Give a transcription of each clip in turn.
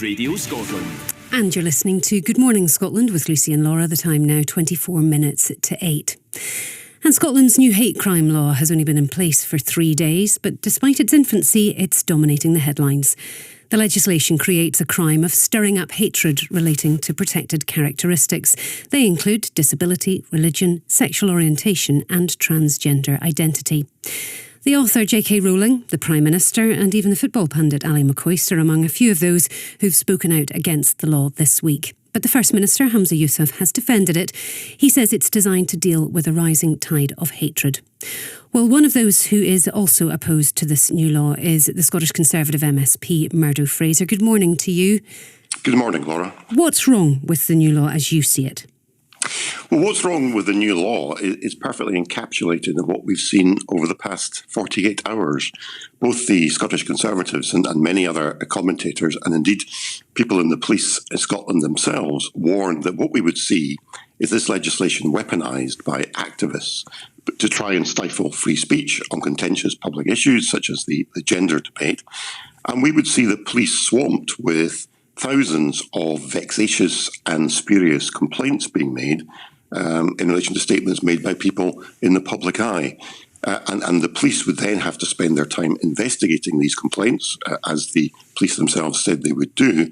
Radio Scotland. And you're listening to Good Morning Scotland with Lucy and Laura. The time now 24 minutes to 8. And Scotland's new hate crime law has only been in place for 3 days, but despite its infancy, it's dominating the headlines. The legislation creates a crime of stirring up hatred relating to protected characteristics. They include disability, religion, sexual orientation and transgender identity. The author J.K. Rowling, the Prime Minister and even the football pundit Ali McCoist are among a few of those who've spoken out against the law this week. But the First Minister, Hamza Yousaf, has defended it. He says it's designed to deal with a rising tide of hatred. Well, one of those who is also opposed to this new law is the Scottish Conservative MSP Murdo Fraser. Good morning to you. Good morning, Laura. What's wrong with the new law as you see it? Well, what's wrong with the new law is perfectly encapsulated in what we've seen over the past 48 hours. Both the Scottish Conservatives and many other commentators, and indeed people in the police in Scotland themselves, warned that what we would see is this legislation weaponised by activists to try and stifle free speech on contentious public issues such as the gender debate. And we would see the police swamped with thousands of vexatious and spurious complaints being made in relation to statements made by people in the public eye. And the police would then have to spend their time investigating these complaints, as the police themselves said they would do.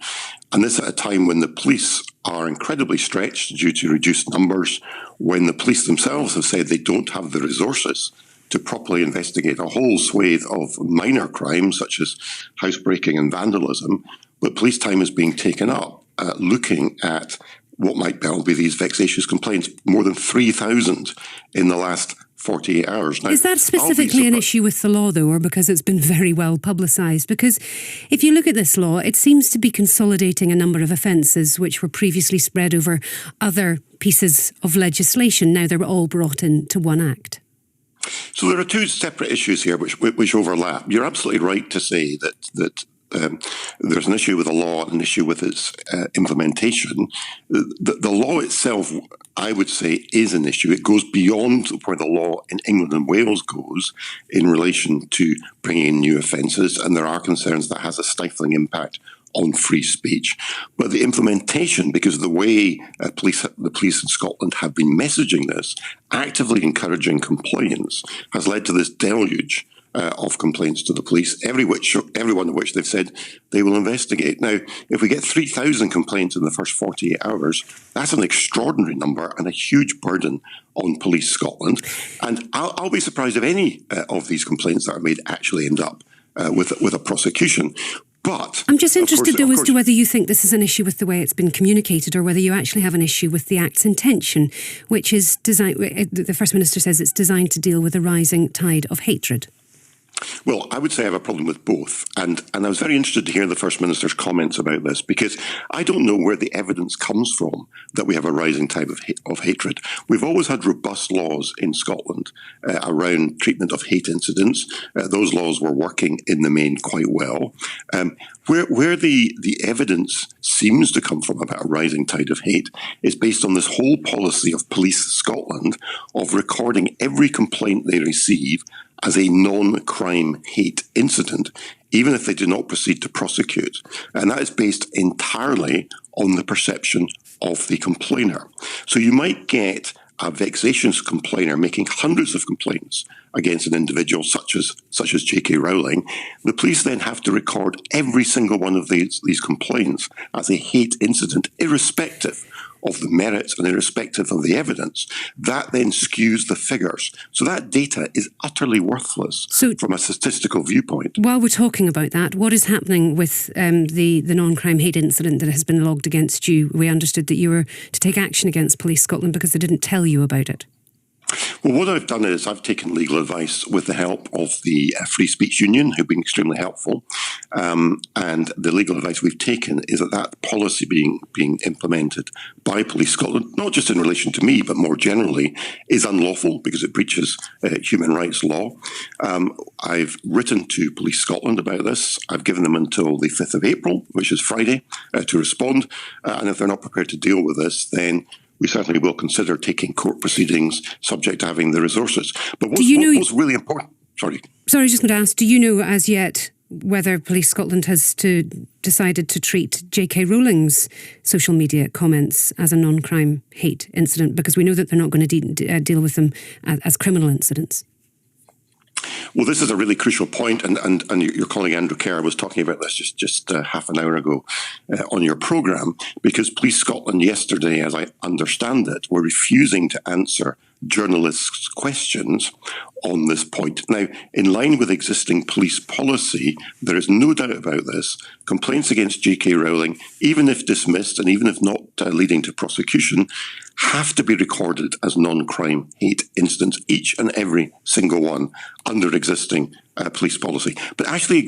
And this at a time when the police are incredibly stretched due to reduced numbers, when the police themselves have said they don't have the resources to properly investigate a whole swathe of minor crimes such as housebreaking and vandalism. But police time is being taken up looking at what might well be these vexatious complaints, more than 3,000 in the last 48 hours. Now, is that specifically an issue with the law, though, or because it's been very well publicised? Because if you look at this law, it seems to be consolidating a number of offences which were previously spread over other pieces of legislation. Now they're all brought into one act. So there are two separate issues here which overlap. You're absolutely right to say that there's an issue with the law and an issue with its implementation. The law itself, I would say, is an issue. It goes beyond where the law in England and Wales goes in relation to bringing in new offences, and there are concerns that has a stifling impact on free speech. But the implementation, because of the way the police in Scotland have been messaging this, actively encouraging complaints, has led to this deluge of complaints to the police, every one of which they've said they will investigate. Now, if we get 3,000 complaints in the first 48 hours, that's an extraordinary number and a huge burden on Police Scotland. And I'll be surprised if any of these complaints that are made actually end up with a prosecution. But I'm just interested, though, as to whether you think this is an issue with the way it's been communicated or whether you actually have an issue with the Act's intention, which is designed, the First Minister says it's designed to deal with a rising tide of hatred. Well, I would say I have a problem with both. And I was very interested to hear the First Minister's comments about this, because I don't know where the evidence comes from that we have a rising tide of hatred. We've always had robust laws in Scotland around treatment of hate incidents. Those laws were working in the main quite well. Where the evidence seems to come from about a rising tide of hate is based on this whole policy of Police Scotland of recording every complaint they receive as a non-crime hate incident, even if they do not proceed to prosecute. And that is based entirely on the perception of the complainer. So you might get a vexatious complainer making hundreds of complaints against an individual such as J.K. Rowling. The police then have to record every single one of these complaints as a hate incident, irrespective of the merits and irrespective of the evidence. That then skews the figures. So that data is utterly worthless from a statistical viewpoint. While we're talking about that, what is happening with the non-crime hate incident that has been logged against you? We understood that you were to take action against Police Scotland because they didn't tell you about it. Well, what I've done is I've taken legal advice with the help of the Free Speech Union, who've been extremely helpful. And the legal advice we've taken is that policy being implemented by Police Scotland, not just in relation to me, but more generally, is unlawful because it breaches human rights law. I've written to Police Scotland about this. I've given them until the 5th of April, which is Friday, to respond. And if they're not prepared to deal with this, then we certainly will consider taking court proceedings subject to having the resources. But what's really important... Sorry, I was just going to ask, do you know as yet whether Police Scotland has decided to treat J.K. Rowling's social media comments as a non-crime hate incident, because we know that they're not going to deal with them as criminal incidents. Well, this is a really crucial point, and your colleague Andrew Kerr was talking about this just half an hour ago on your programme, because Police Scotland yesterday, as I understand it, were refusing to answer journalists' questions on this point. Now, in line with existing police policy, there is no doubt about this. Complaints against J.K. Rowling, even if dismissed and even if not leading to prosecution, have to be recorded as non-crime hate incidents, each and every single one, under existing police policy. But actually, it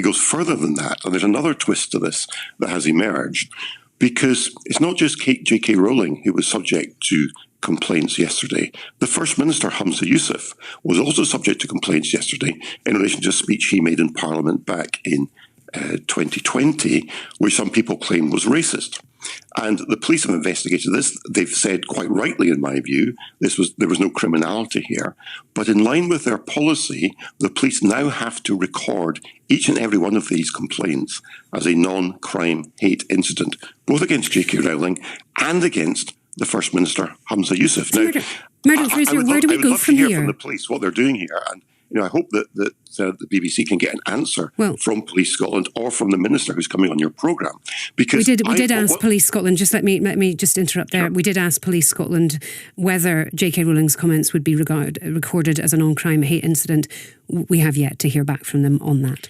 goes further than that, and there's another twist to this that has emerged, because it's not just J.K. Rowling who was subject to complaints yesterday. The First Minister, Humza Yousaf, was also subject to complaints yesterday in relation to a speech he made in Parliament back in 2020, which some people claim was racist. And the police have investigated this. They've said, quite rightly in my view, there was no criminality here. But in line with their policy, the police now have to record each and every one of these complaints as a non-crime hate incident, both against J.K. Rowling and against the First Minister, Humza Yousaf. Murdo Fraser, where do we go from here? I would love to hear from the police what they're doing here. And I hope that the BBC can get an answer from Police Scotland or from the Minister who's coming on your programme. Because we did ask Police Scotland, just let me just interrupt there. Sure. We did ask Police Scotland whether J.K. Rowling's comments would be recorded as a non-crime hate incident. We have yet to hear back from them on that.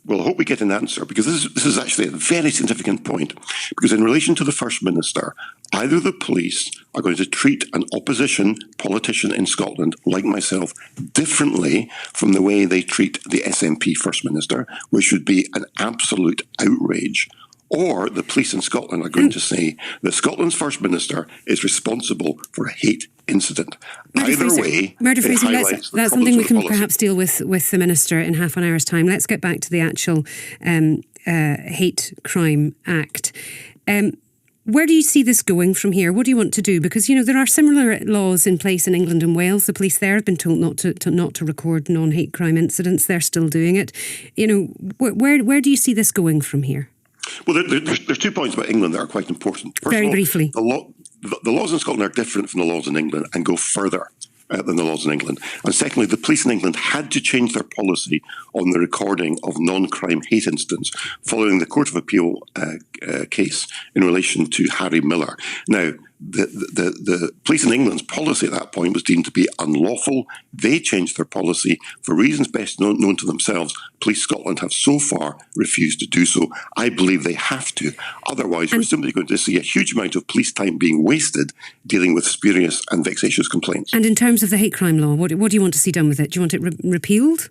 Well, I hope we get an answer, because this is actually a very significant point. Because in relation to the First Minister, either the police are going to treat an opposition politician in Scotland, like myself, differently from the way they treat the SNP First Minister, which would be an absolute outrage. Or the police in Scotland are going to say that Scotland's First Minister is responsible for a hate incident. Either way, Murdo Fraser, that's something we can perhaps deal with the Minister in half an hour's time. Let's get back to the actual Hate Crime Act. Where do you see this going from here? What do you want to do? Because, there are similar laws in place in England and Wales. The police there have been told not to record non-hate crime incidents. They're still doing it. Where do you see this going from here? Well, there's 2 points about England that are quite important. First Very of all, briefly. The laws in Scotland are different from the laws in England and go further than the laws in England. And secondly, the police in England had to change their policy on the recording of non-crime hate incidents following the Court of Appeal case in relation to Harry Miller. Now, the police in England's policy at that point was deemed to be unlawful. They changed their policy for reasons best known to themselves. Police Scotland have so far refused to do so. I believe they have to. Otherwise, we're simply going to see a huge amount of police time being wasted dealing with spurious and vexatious complaints. And in terms of the hate crime law, what do you want to see done with it? Do you want it repealed?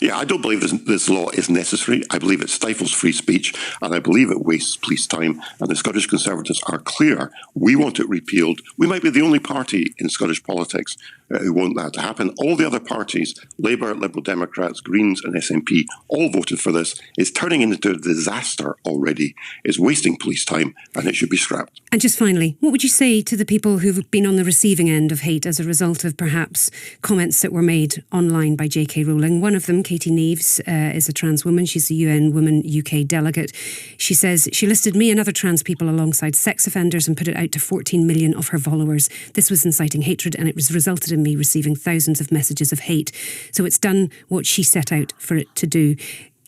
Yeah, I don't believe this law is necessary. I believe it stifles free speech, and I believe it wastes police time. And the Scottish Conservatives are clear. We want it repealed. We might be the only party in Scottish politics who want that to happen. All the other parties, Labour, Liberal Democrats, Greens and SNP, all voted for this. It's turning into a disaster already. It's wasting police time, and it should be scrapped. And just finally, what would you say to the people who've been on the receiving end of hate as a result of perhaps comments that were made online by J.K. Rowling? One of them, Katie Neves, is a trans woman. She's the UN Women UK delegate. She says she listed me and other trans people alongside sex offenders and put it out to 14 million of her followers. This was inciting hatred, and it was resulted in me receiving thousands of messages of hate. So it's done what she set out for it to do.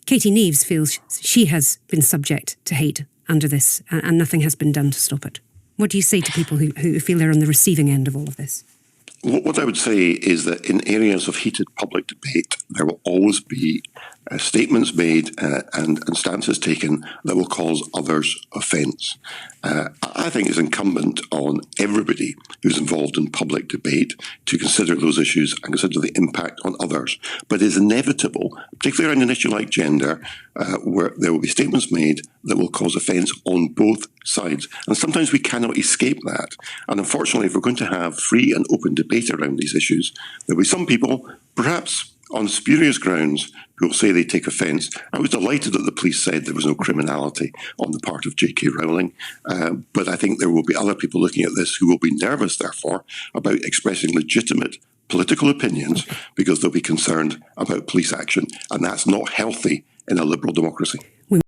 Katie Neves feels she has been subject to hate under this, and nothing has been done to stop it. What do you say to people who feel they're on the receiving end of all of this? What I would say is that in areas of heated public debate, there will always be statements made and stances taken that will cause others offence. I think it's incumbent on everybody who's involved in public debate to consider those issues and consider the impact on others. But it is inevitable, particularly around an issue like gender, where there will be statements made that will cause offence on both sides. And sometimes we cannot escape that. And unfortunately, if we're going to have free and open debate around these issues, there will be some people, perhaps on spurious grounds, who will say they take offence. I was delighted that the police said there was no criminality on the part of J.K. Rowling, but I think there will be other people looking at this who will be nervous, therefore, about expressing legitimate political opinions because they'll be concerned about police action, and that's not healthy in a liberal democracy.